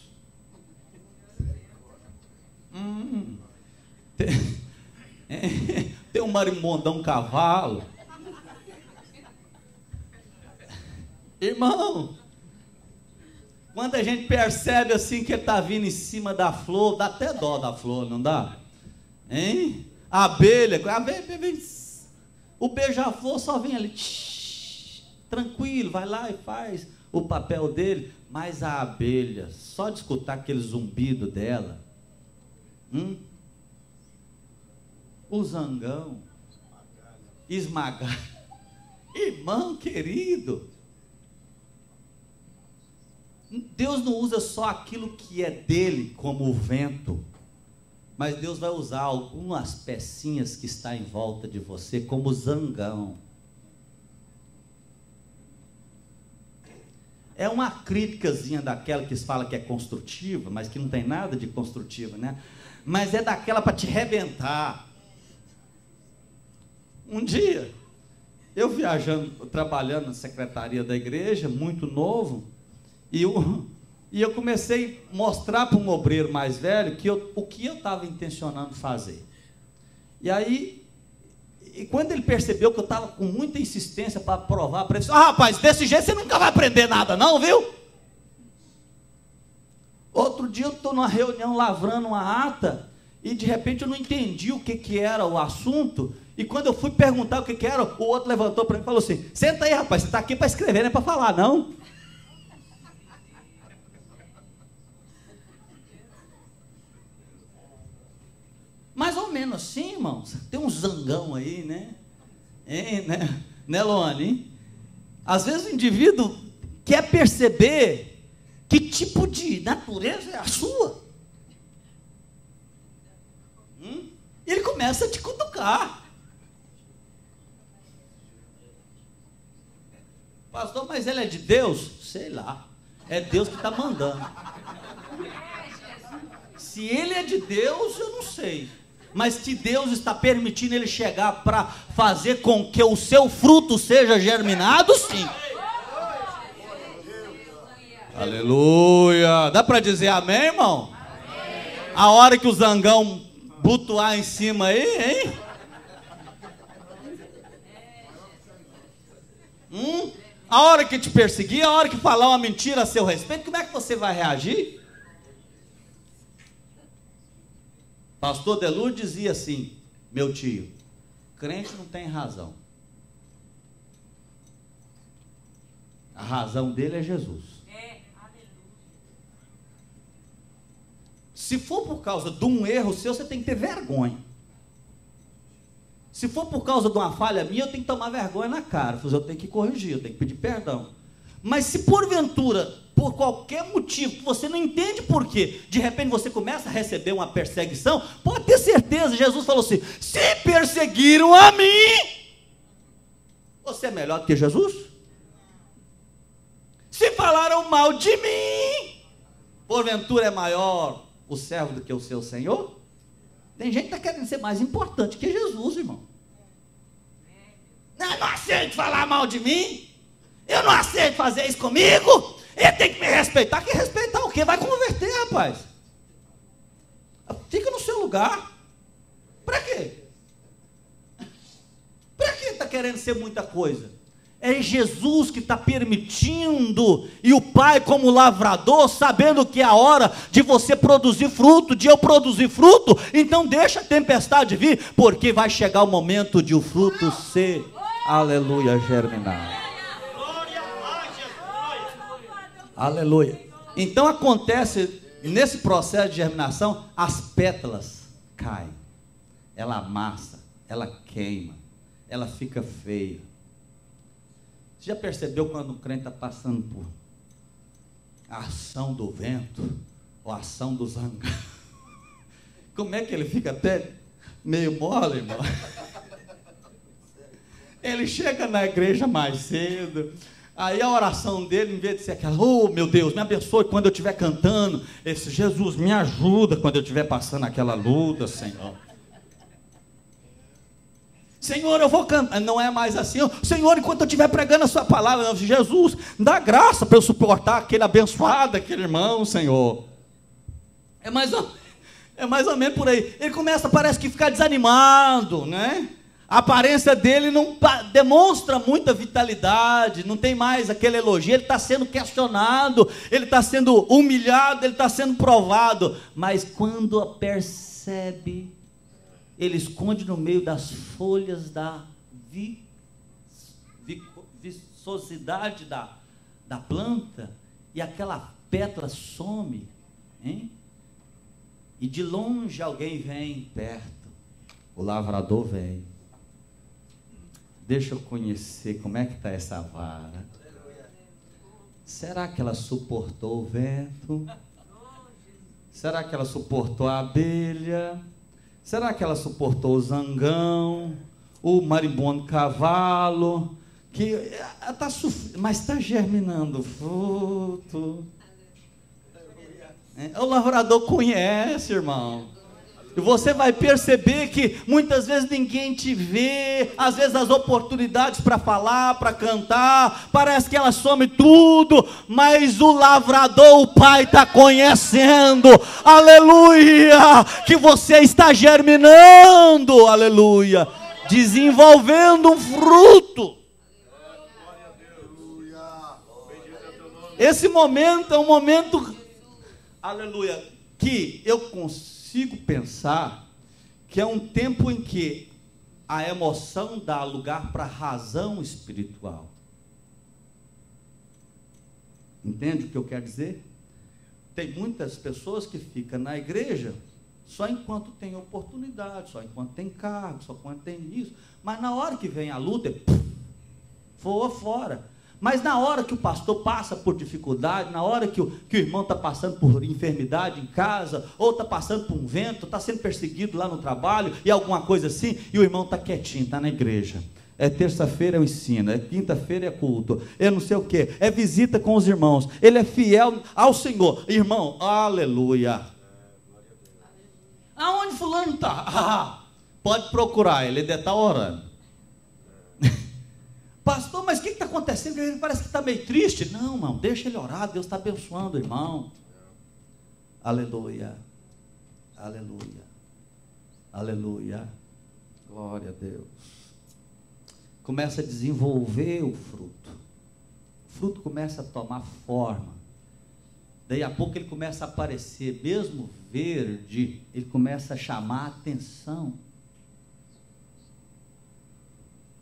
Tem um marimondão cavalo. Irmão, quando a gente percebe assim que ele está vindo em cima da flor, dá até dó da flor, não dá? Hein? A abelha, o beija-flor só vem ali, tranquilo, vai lá e faz o papel dele, mas a abelha, só de escutar aquele zumbido dela, o zangão, esmagar, irmão querido, Deus não usa só aquilo que é dele, como o vento, mas Deus vai usar algumas pecinhas que está em volta de você, como o zangão. É uma criticazinha daquela que se fala que é construtiva, mas que não tem nada de construtiva, né? Mas é daquela para te arrebentar. Um dia, eu viajando, trabalhando na secretaria da igreja, muito novo, e eu comecei a mostrar para um obreiro mais velho o que eu estava intencionando fazer. E aí, quando ele percebeu que eu estava com muita insistência para provar para ele, disse: rapaz, desse jeito você nunca vai aprender nada não, viu? Outro dia eu estou numa reunião lavrando uma ata, e de repente eu não entendi o que era o assunto, e quando eu fui perguntar o que era, o outro levantou para mim e falou assim: senta aí, rapaz, você está aqui para escrever, não é para falar não. Mais ou menos assim, irmãos. Tem um zangão aí, né? Né, Luane? Às vezes o indivíduo quer perceber que tipo de natureza é a sua. E ele começa a te cutucar. Pastor, mas ele é de Deus? Sei lá. É Deus que está mandando. Se ele é de Deus, eu não sei. Mas se Deus está permitindo ele chegar para fazer com que o seu fruto seja germinado, sim. Aleluia. Dá para dizer amém, irmão? Amém. A hora que o zangão butuar em cima aí, hein? A hora que te perseguir, a hora que falar uma mentira a seu respeito, como é que você vai reagir? Pastor Delur dizia assim: meu tio, crente não tem razão. A razão dele é Jesus. Se for por causa de um erro seu, você tem que ter vergonha. Se for por causa de uma falha minha, eu tenho que tomar vergonha na cara. Eu tenho que corrigir, eu tenho que pedir perdão. Mas se porventura, por qualquer motivo, que você não entende por quê, de repente você começa a receber uma perseguição, pode ter certeza, Jesus falou assim: se perseguiram a mim, você é melhor do que Jesus? Se falaram mal de mim, porventura é maior o servo do que o seu Senhor? Tem gente que está querendo ser mais importante que Jesus, irmão. Eu não aceito falar mal de mim, eu não aceito fazer isso comigo, ele tem que me respeitar. Que respeitar o quê? Vai converter, rapaz. Fica no seu lugar. Para quê? Para que está querendo ser muita coisa? É Jesus que está permitindo, e o Pai como lavrador, sabendo que é a hora de você produzir fruto, de eu produzir fruto, então deixa a tempestade vir, porque vai chegar o momento de o fruto ser, aleluia, germinar. Aleluia. Então acontece, nesse processo de germinação, as pétalas caem, ela amassa, ela queima, ela fica feia. Você já percebeu quando um crente está passando por a ação do vento, a ação do zangão. Como é que ele fica até meio mole, irmão? Ele chega na igreja mais cedo, aí a oração dele, em vez de ser aquela, oh meu Deus, me abençoe quando eu estiver cantando, esse Jesus, me ajuda quando eu estiver passando aquela luta, Senhor. Senhor, eu vou cantar. Não é mais assim, Senhor, enquanto eu estiver pregando a sua palavra, não, Jesus, dá graça para eu suportar aquele abençoado, aquele irmão, Senhor. É mais ou menos por aí. Ele começa, parece que ficar desanimado, né? A aparência dele não demonstra muita vitalidade, não tem mais aquele elogio, ele está sendo questionado, ele está sendo humilhado, ele está sendo provado, mas quando percebe, ele esconde no meio das folhas da viçosidade da planta, e aquela pétala some, hein? E de longe alguém vem perto, o lavrador vem. Deixa eu conhecer como é que está essa vara. Será que ela suportou o vento? Será que ela suportou a abelha? Será que ela suportou o zangão? O marimbondo cavalo? Que está sofrendo, mas está germinando fruto. O lavrador conhece, irmão. E você vai perceber que muitas vezes ninguém te vê, às vezes as oportunidades para falar, para cantar, parece que ela some tudo, mas o lavrador, o Pai está conhecendo, aleluia, que você está germinando, aleluia, desenvolvendo um fruto. Esse momento é um momento, aleluia, que eu consigo pensar que é um tempo em que a emoção dá lugar para a razão espiritual. Entende o que eu quero dizer? Tem muitas pessoas que ficam na igreja só enquanto tem oportunidade, só enquanto tem cargo, só enquanto tem isso, mas na hora que vem a luta, voa fora. Mas na hora que o pastor passa por dificuldade, na hora que o irmão está passando por enfermidade em casa, ou está passando por um vento, está sendo perseguido lá no trabalho, e alguma coisa assim, e o irmão está quietinho, está na igreja. É terça-feira eu ensino, é quinta-feira é culto, é não sei o que, é visita com os irmãos, ele é fiel ao Senhor. Irmão, aleluia. Aonde fulano está? Pode procurar, ele deve estar orando. Pastor, mas o que está acontecendo? Ele parece que está meio triste. Não, irmão, deixa ele orar, Deus está abençoando o irmão. Aleluia, aleluia, aleluia, glória a Deus. Começa a desenvolver o fruto começa a tomar forma, daí a pouco ele começa a aparecer, mesmo verde, ele começa a chamar a atenção.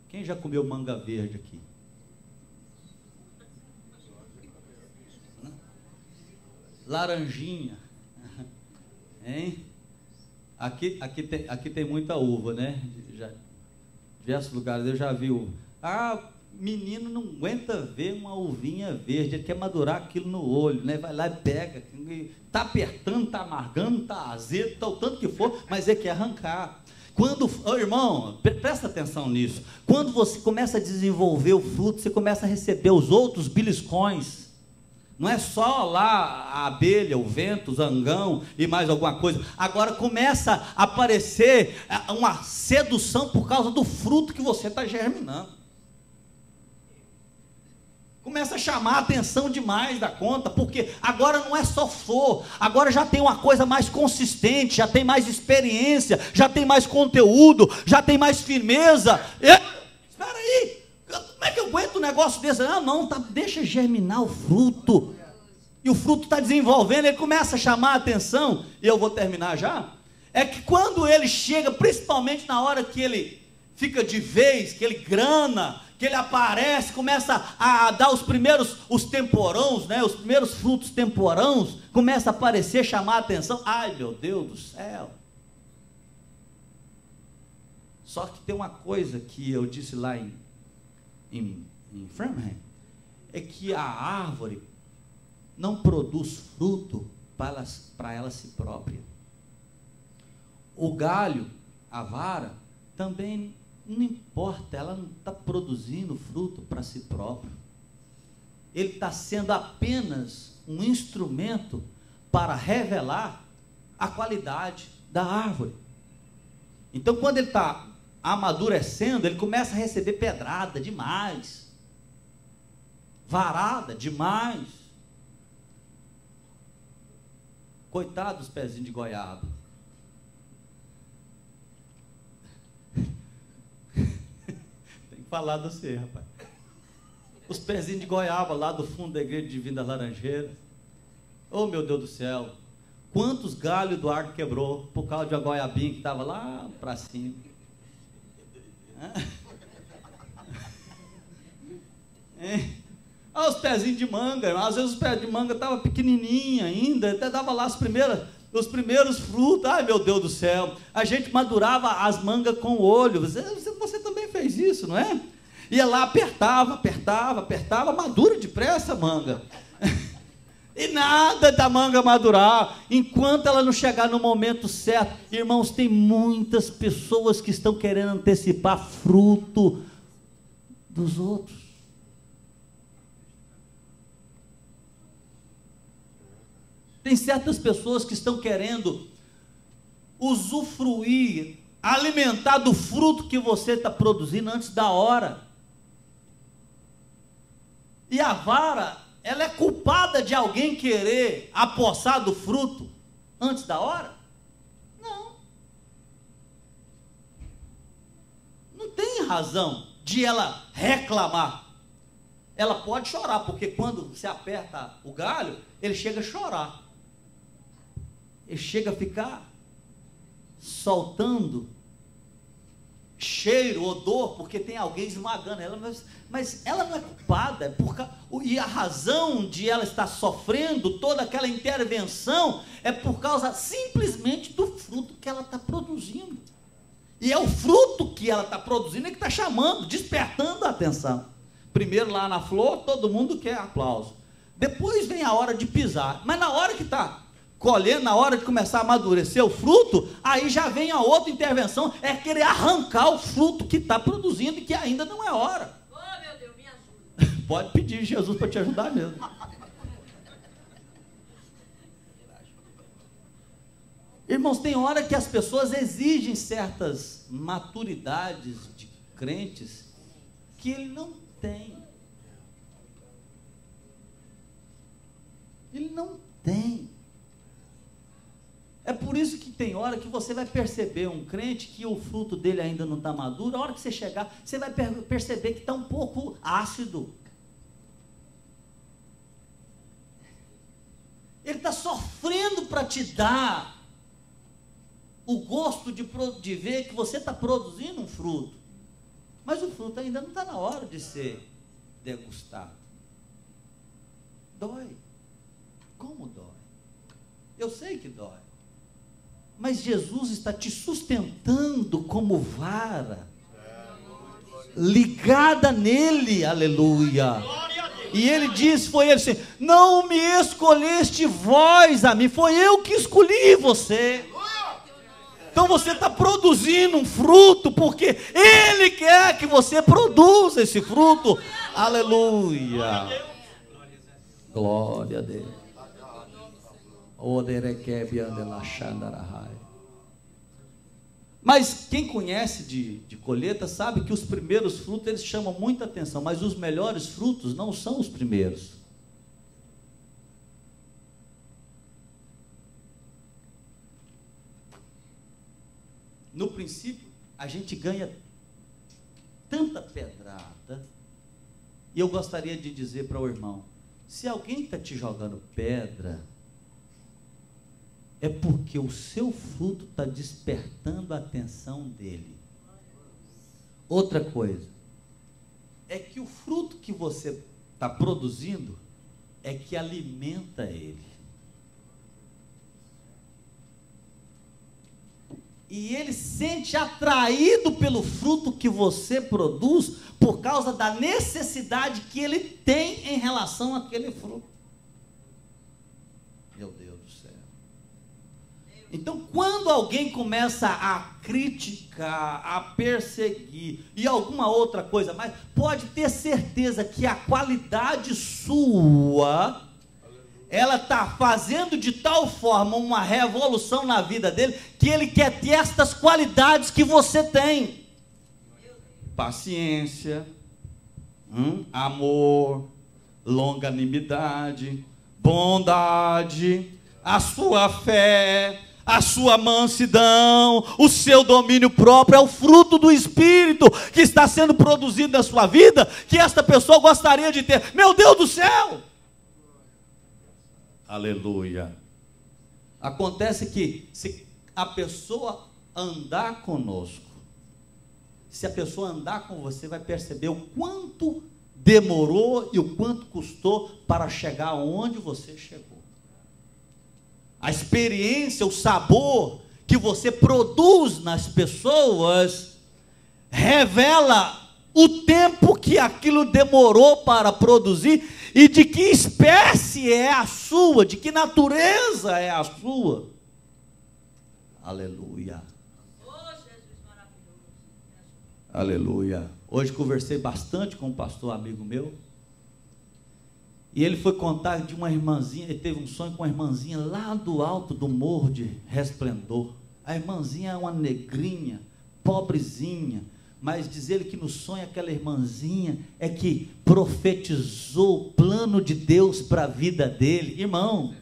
Quem já comeu manga verde aqui? Laranjinha, hein? Aqui tem muita uva, né? Diversos lugares eu já vi uva. Menino não aguenta ver uma uvinha verde, ele quer madurar aquilo no olho, né? Vai lá e pega, está apertando, está amargando, está azedo, está o tanto que for, mas ele quer arrancar. Irmão, presta atenção nisso. Quando você começa a desenvolver o fruto, você começa a receber os outros beliscões. Não é só lá a abelha, o vento, o zangão e mais alguma coisa. Agora começa a aparecer uma sedução por causa do fruto que você está germinando. Começa a chamar a atenção demais da conta, porque agora não é só flor, agora já tem uma coisa mais consistente, já tem mais experiência, já tem mais conteúdo, já tem mais firmeza. Espera aí, como é que eu aguento um negócio desse? Deixa germinar o fruto, e o fruto está desenvolvendo, ele começa a chamar a atenção, e eu vou terminar já. É que quando ele chega, principalmente na hora que ele fica de vez, que ele grana, que ele aparece, começa a dar os temporãos, né? Os primeiros frutos temporãos, começa a aparecer, chamar a atenção. Ai, meu Deus do céu. Só que tem uma coisa que eu disse lá em Framingham, é que a árvore não produz fruto para ela si própria. O galho, a vara, também não importa, ela não está produzindo fruto para si próprio. Ele está sendo apenas um instrumento para revelar a qualidade da árvore. Então, quando ele está amadurecendo, ele começa a receber pedrada demais, varada demais. Coitado dos pezinhos de goiaba. Tem que falar de você, rapaz. Os pezinhos de goiaba lá do fundo da igreja Divina das Laranjeiras. Oh, meu Deus do céu. Quantos galhos do arco quebrou por causa de uma goiabinha que estava lá para cima. Os pezinhos de manga, às vezes os pés de manga estavam pequenininhos ainda, até dava lá os primeiros frutos. Ai, meu Deus do céu, a gente madurava as mangas com o olho. Você também fez isso, não é? Ia lá, apertava, madura depressa a manga. E nada da manga madurar, enquanto ela não chegar no momento certo. Irmãos, tem muitas pessoas que estão querendo antecipar fruto dos outros. Tem certas pessoas que estão querendo usufruir, alimentar do fruto que você está produzindo antes da hora. E a vara, ela é culpada de alguém querer apossar do fruto antes da hora? Não. Não tem razão de ela reclamar. Ela pode chorar, porque quando você aperta o galho, ele chega a chorar. Ele chega a ficar soltando cheiro, odor, porque tem alguém esmagando ela, mas ela não é culpada, e a razão de ela estar sofrendo toda aquela intervenção é por causa simplesmente do fruto que ela está produzindo. E é o fruto que ela está produzindo que está chamando, despertando a atenção. Primeiro lá na flor, todo mundo quer aplauso. Depois vem a hora de pisar, mas na hora que está colhendo, na hora de começar a amadurecer o fruto, aí já vem a outra intervenção, é querer arrancar o fruto que está produzindo e que ainda não é hora. Oh, meu Deus, me ajuda. Pode pedir Jesus para te ajudar mesmo. Irmãos, tem hora que as pessoas exigem certas maturidades de crentes que ele não tem. Ele não tem. É por isso que tem hora que você vai perceber um crente que o fruto dele ainda não está maduro. A hora que você chegar, você vai perceber que está um pouco ácido. Ele está sofrendo para te dar o gosto de ver que você está produzindo um fruto. Mas o fruto ainda não está na hora de ser degustado. Dói. Como dói? Eu sei que dói. Mas Jesus está te sustentando como vara, ligada nele, aleluia. E ele disse, foi ele assim, não me escolheste vós a mim, foi eu que escolhi você. Então você está produzindo um fruto, porque ele quer que você produza esse fruto, aleluia. Glória a Deus. Mas quem conhece de colheita sabe que os primeiros frutos eles chamam muita atenção, mas os melhores frutos não são os primeiros. No princípio, a gente ganha tanta pedrada, e eu gostaria de dizer para o irmão, se alguém está te jogando pedra, é porque o seu fruto está despertando a atenção dele. Outra coisa, é que o fruto que você está produzindo é que alimenta ele. E ele se sente atraído pelo fruto que você produz por causa da necessidade que ele tem em relação àquele fruto. Meu Deus do céu. Então, quando alguém começa a criticar, a perseguir e alguma outra coisa mais, pode ter certeza que a qualidade sua, ela está fazendo de tal forma uma revolução na vida dele, que ele quer ter estas qualidades que você tem: paciência, amor, longanimidade, bondade, a sua fé, a sua mansidão, o seu domínio próprio. É o fruto do Espírito que está sendo produzido na sua vida, que esta pessoa gostaria de ter. Meu Deus do céu! Aleluia. Acontece que se a pessoa andar conosco, se a pessoa andar com você, vai perceber o quanto demorou e o quanto custou para chegar onde você chegou. A experiência, o sabor que você produz nas pessoas revela o tempo que aquilo demorou para produzir e de que espécie é a sua, de que natureza é a sua. Aleluia. Aleluia. Hoje conversei bastante com um pastor amigo meu, e ele foi contar de uma irmãzinha. Ele teve um sonho com uma irmãzinha lá do alto do Morro de Resplendor. A irmãzinha é uma negrinha, pobrezinha, mas diz ele que no sonho aquela irmãzinha é que profetizou o plano de Deus para a vida dele. Irmão,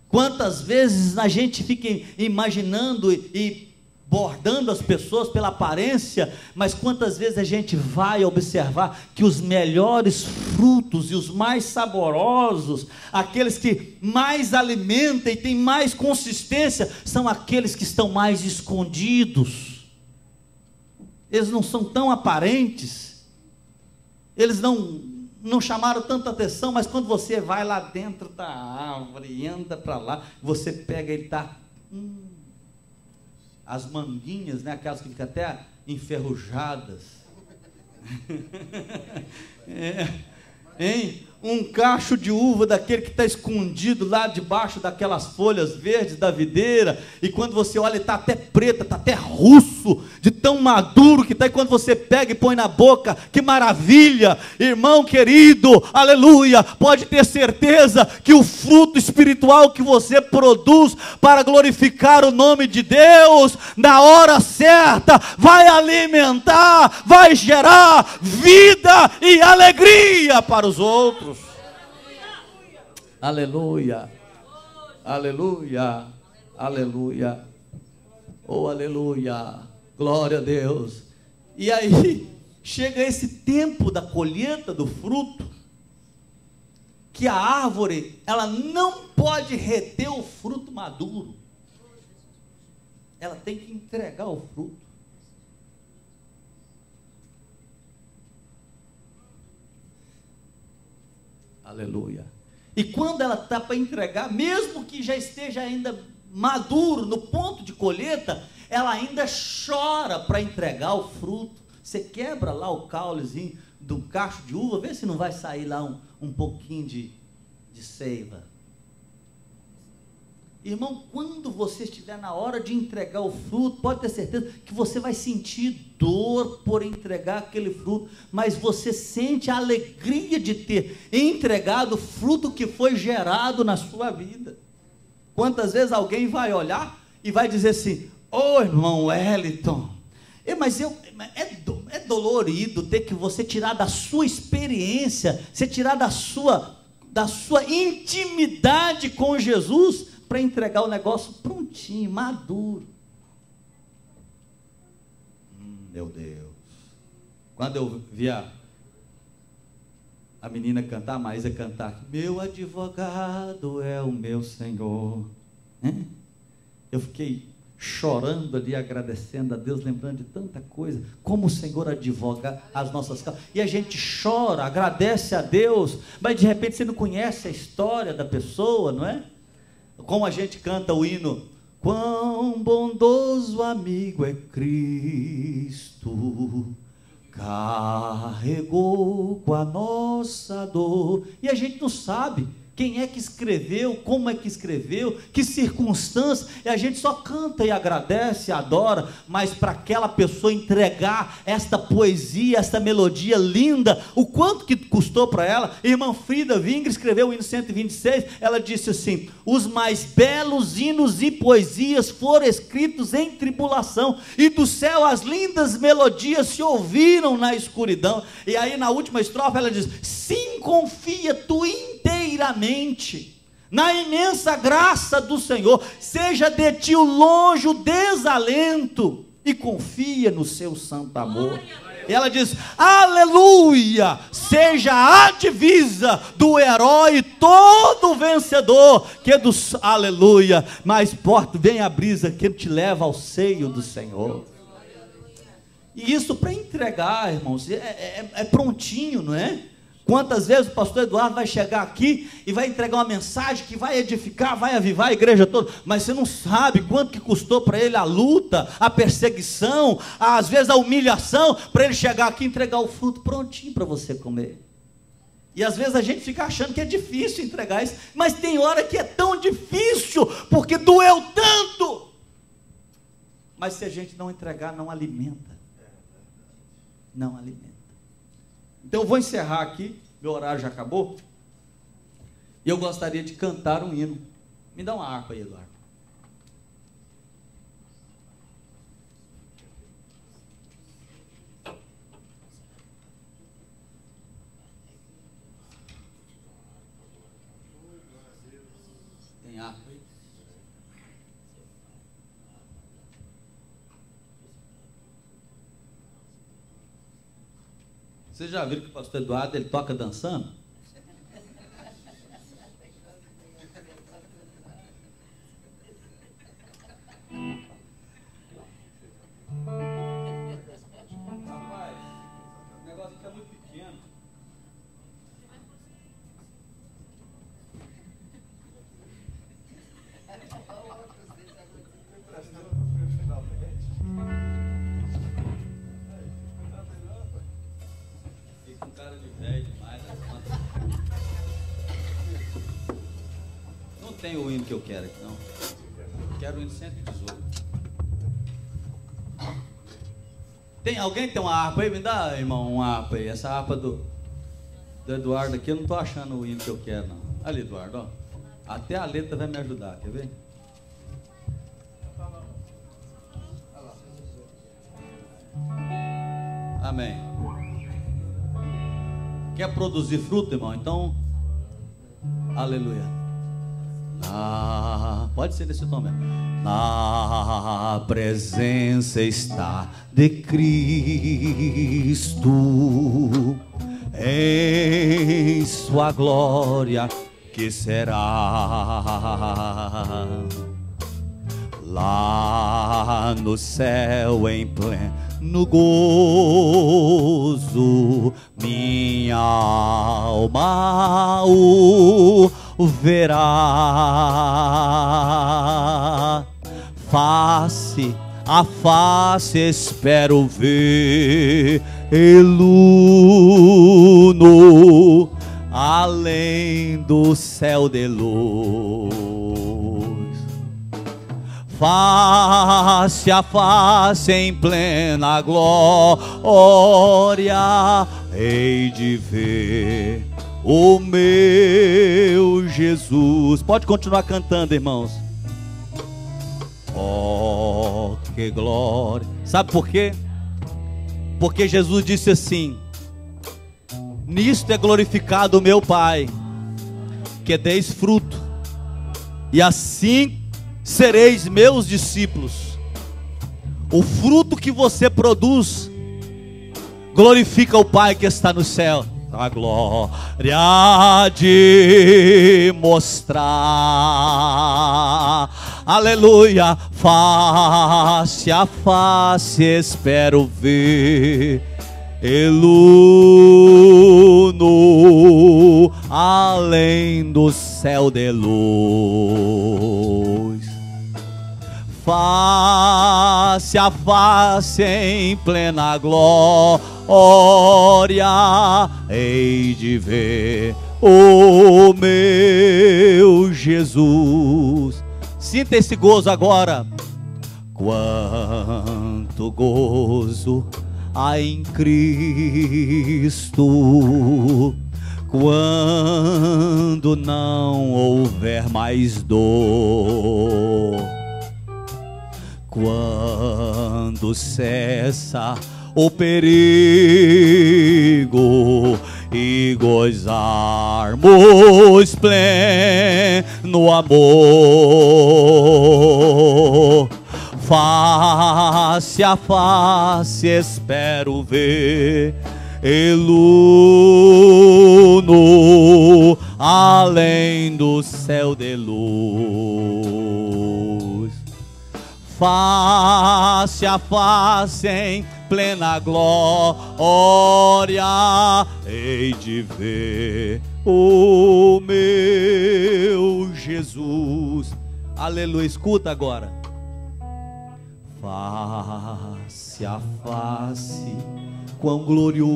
quantas vezes a gente fica imaginando e bordando as pessoas pela aparência, mas quantas vezes a gente vai observar que os melhores frutos e os mais saborosos, aqueles que mais alimentam e têm mais consistência, são aqueles que estão mais escondidos. Eles não são tão aparentes, eles não chamaram tanta atenção, mas quando você vai lá dentro da árvore e anda para lá, você pega e está... as manguinhas, né, aquelas que ficam até enferrujadas. Um cacho de uva daquele que está escondido lá debaixo daquelas folhas verdes da videira, e quando você olha, ele está até preto, está até russo, de tão maduro que está, e quando você pega e põe na boca, que maravilha! Irmão querido, aleluia, pode ter certeza que o fruto espiritual que você produz para glorificar o nome de Deus, na hora certa, vai alimentar, vai gerar vida e alegria para os outros. Aleluia, aleluia, aleluia, oh aleluia, glória a Deus. E aí chega esse tempo da colheita do fruto, que a árvore, ela não pode reter o fruto maduro, ela tem que entregar o fruto. Aleluia. E quando ela está para entregar, mesmo que já esteja ainda maduro, no ponto de colheita, ela ainda chora para entregar o fruto. Você quebra lá o caulezinho do cacho de uva, vê se não vai sair lá um pouquinho de seiva. Irmão, quando você estiver na hora de entregar o fruto, pode ter certeza que você vai sentir dor por entregar aquele fruto, mas você sente a alegria de ter entregado o fruto que foi gerado na sua vida. Quantas vezes alguém vai olhar e vai dizer assim: ô irmão Wellington, mas é dolorido ter que você tirar da sua experiência, você tirar da sua intimidade com Jesus, para entregar o negócio prontinho, maduro. Meu Deus. Quando eu via a menina cantar, a Maísa cantar, meu advogado é o meu Senhor, eu fiquei chorando ali, agradecendo a Deus, lembrando de tanta coisa, como o Senhor advoga as nossas causas, e a gente chora, agradece a Deus, mas de repente você não conhece a história da pessoa, não é? Como a gente canta o hino, quão bondoso amigo é Cristo, carregou com a nossa dor, e a gente não sabe quem é que escreveu, como é que escreveu, que circunstância, e a gente só canta e agradece, adora, mas para aquela pessoa entregar esta poesia, esta melodia linda, o quanto que custou para ela? Irmã Frida Wingre escreveu o hino 126, ela disse assim: os mais belos hinos e poesias foram escritos em tribulação, e do céu as lindas melodias se ouviram na escuridão. E aí na última estrofe ela diz: sim, confia tu inteiramente na imensa graça do Senhor, seja de ti o longe o desalento, e confia no seu santo amor. E ela diz: aleluia, seja a divisa do herói todo vencedor, que dos, aleluia, mais porta vem a brisa que te leva ao seio do Senhor. E isso para entregar, irmãos, é prontinho, não é? Quantas vezes o pastor Eduardo vai chegar aqui e vai entregar uma mensagem que vai edificar, vai avivar a igreja toda, mas você não sabe quanto que custou para ele a luta, a perseguição, às vezes a humilhação, para ele chegar aqui e entregar o fruto prontinho para você comer. E às vezes a gente fica achando que é difícil entregar isso, mas tem hora que é tão difícil, porque doeu tanto. Mas se a gente não entregar, não alimenta. Não alimenta. Então eu vou encerrar aqui, meu horário já acabou, e eu gostaria de cantar um hino. Me dá uma harpa aí, Eduardo. Tem harpa aí? Vocês já viram que o pastor Eduardo, ele toca dançando? Rapaz, o negócio fica muito pequeno. Com cara de velho demais. Não tem o hino que eu quero aqui, não. Eu quero o hino 118. Tem alguém que tem uma harpa aí? Me dá, irmão, uma harpa aí. Essa harpa do Eduardo aqui, eu não estou achando o hino que eu quero, não. Ali, Eduardo, ó. Até a letra vai me ajudar, quer ver? Amém. Quer produzir fruto, irmão? Então, aleluia. Pode ser desse tom mesmo. Na presença está de Cristo, em sua glória que será lá no céu em pleno gozo, minha alma o verá. Face a face espero vê-lo no além do céu de luz. Face a face em plena glória hei de ver o meu Jesus. Pode continuar cantando, irmãos. Oh, que glória. Sabe por quê? Porque Jesus disse assim: nisto é glorificado o meu Pai, que deis fruto, e assim sereis meus discípulos. O fruto que você produz glorifica o Pai que está no céu. A glória de mostrar, aleluia, face a face espero ver no além do céu de luz. Face a face em plena glória hei de ver o meu Jesus. Sinta esse gozo agora. Quanto gozo há em Cristo, quando não houver mais dor, quando cessa o perigo e gozarmos pleno amor. Face a face espero ver no além do céu de luz. Face a face em plena glória hei de ver o meu Jesus. Aleluia, escuta agora. Face a face, quão glorioso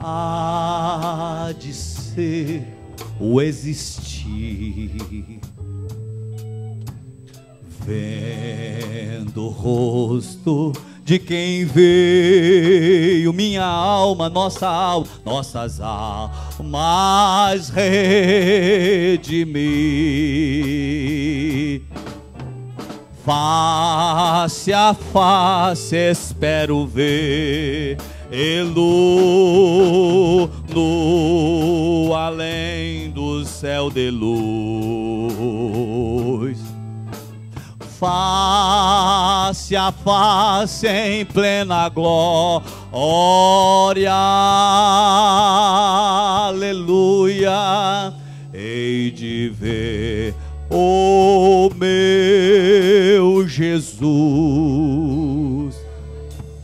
há de ser o existir, vendo o rosto de quem veio minha alma, nossa alma, nossas almas redimir. Face a face espero ver no além do céu de luz. Face a face em plena glória, aleluia, hei de ver o meu Jesus.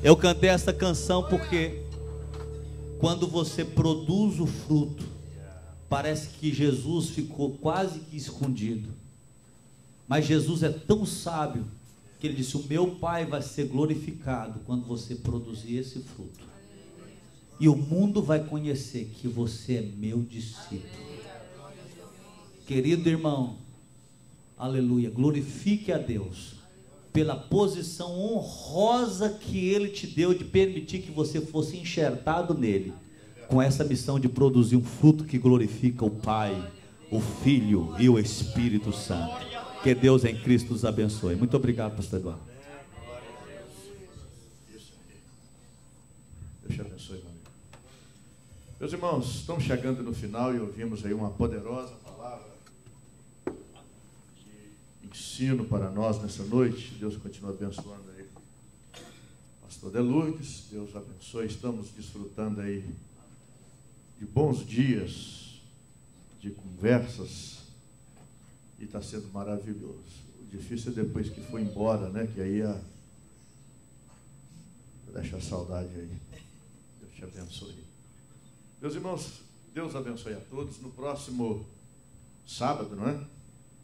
Eu cantei essa canção porque quando você produz o fruto, parece que Jesus ficou quase que escondido. Mas Jesus é tão sábio que ele disse: o meu Pai vai ser glorificado quando você produzir esse fruto. E o mundo vai conhecer que você é meu discípulo. Querido irmão, aleluia, glorifique a Deus pela posição honrosa que Ele te deu de permitir que você fosse enxertado nele, com essa missão de produzir um fruto que glorifica o Pai, o Filho e o Espírito Santo. Que Deus em Cristo os abençoe. Muito obrigado, pastor Eduardo. Deus te abençoe, meu amigo. Meus irmãos, estamos chegando no final e ouvimos aí uma poderosa palavra de ensino para nós nessa noite. Deus continua abençoando aí pastor De Lourdes. Deus abençoe. Estamos desfrutando aí de bons dias de conversas e está sendo maravilhoso. O difícil é depois que foi embora, né? Que aí deixa a saudade aí. Deus te abençoe. Meus irmãos, Deus abençoe a todos. No próximo sábado, não é?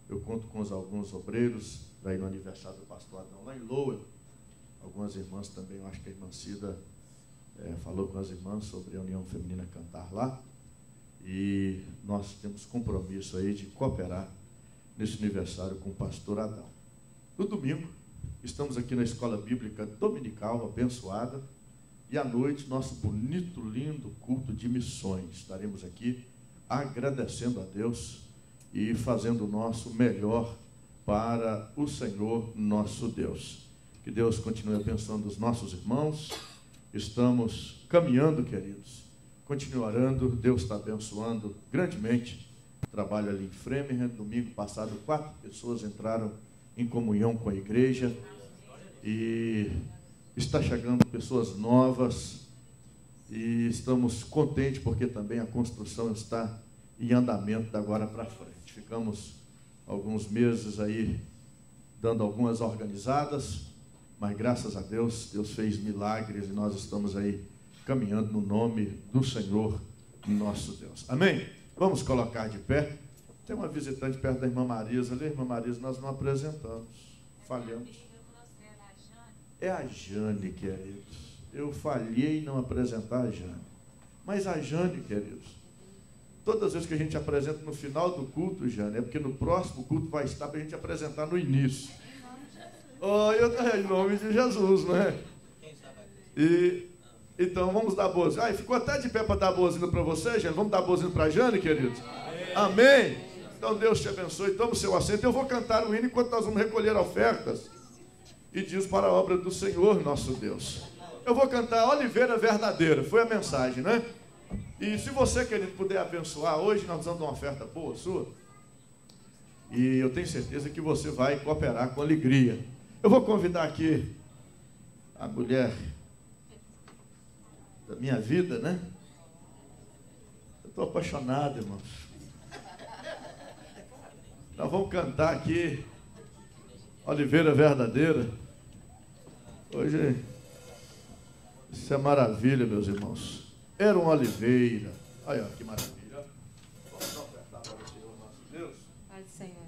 Eu conto com alguns obreiros para ir no aniversário do pastor Adão lá em Lowell. Algumas irmãs também, eu acho que a irmã Cida falou com as irmãs sobre a União Feminina Cantar lá. E nós temos compromisso aí de cooperar nesse aniversário com o pastor Adão. No domingo, estamos aqui na Escola Bíblica Dominical, abençoada, e à noite, nosso bonito, lindo culto de missões. Estaremos aqui agradecendo a Deus e fazendo o nosso melhor para o Senhor nosso Deus. Que Deus continue abençoando os nossos irmãos. Estamos caminhando, queridos. Continue orando, Deus está abençoando grandemente. Trabalho ali em Framingham. Domingo passado 4 pessoas entraram em comunhão com a igreja e está chegando pessoas novas e estamos contentes porque também a construção está em andamento da agora para frente. Ficamos alguns meses aí dando algumas organizadas, mas graças a Deus, Deus fez milagres e nós estamos aí caminhando no nome do Senhor nosso Deus. Amém? Vamos colocar de pé. Tem uma visitante perto da irmã Marisa. Ali, irmã Marisa, nós não apresentamos. Falhamos. É a Jane, queridos. Eu falhei em não apresentar a Jane. Mas a Jane, queridos, todas as vezes que a gente apresenta no final do culto, Jane, é porque no próximo culto vai estar para a gente apresentar no início. Em nome de Jesus, não é? E, então, vamos dar boas-vindas. Ficou até de pé para dar boas-vindas para você, Jane. Vamos dar boas-vindas para a Jane, queridos? Amém? Então, Deus te abençoe. Toma o seu assento. Eu vou cantar o hino enquanto nós vamos recolher ofertas. E diz para a obra do Senhor, nosso Deus. Eu vou cantar Oliveira Verdadeira. Foi a mensagem, né? E se você, querido, puder abençoar, hoje nós vamos dar uma oferta boa sua. E eu tenho certeza que você vai cooperar com alegria. Eu vou convidar aqui a mulher da minha vida, né? Eu estou apaixonado, irmãos. Nós vamos cantar aqui Oliveira Verdadeira. Hoje, isso é maravilha, meus irmãos. Era uma oliveira. Olha que maravilha. Vamos ofertar para o Senhor, nosso Deus. Pai do Senhor.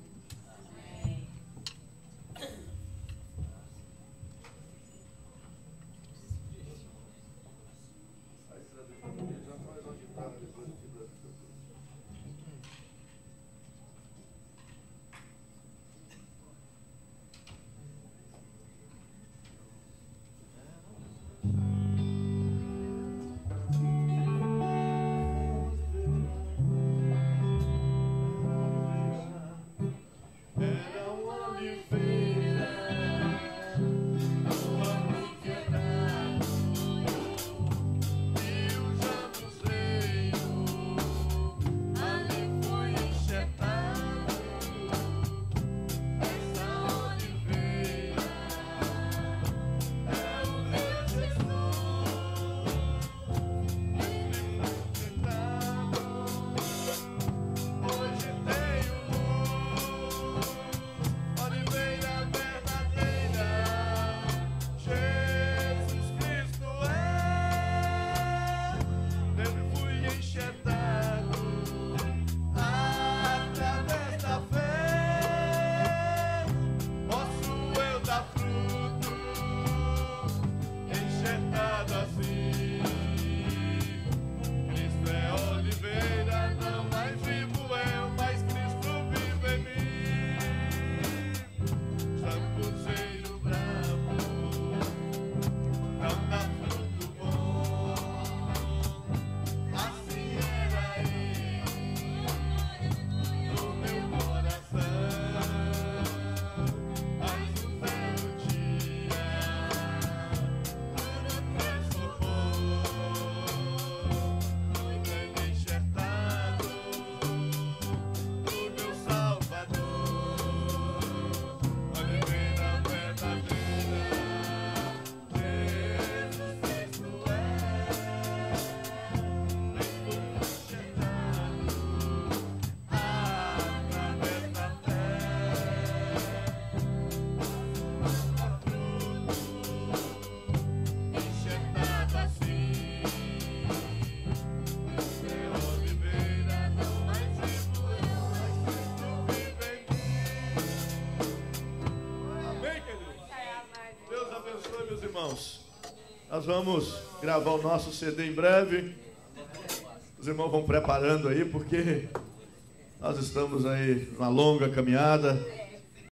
Irmãos, nós vamos gravar o nosso CD em breve. Os irmãos vão preparando aí, porque nós estamos aí numa longa caminhada.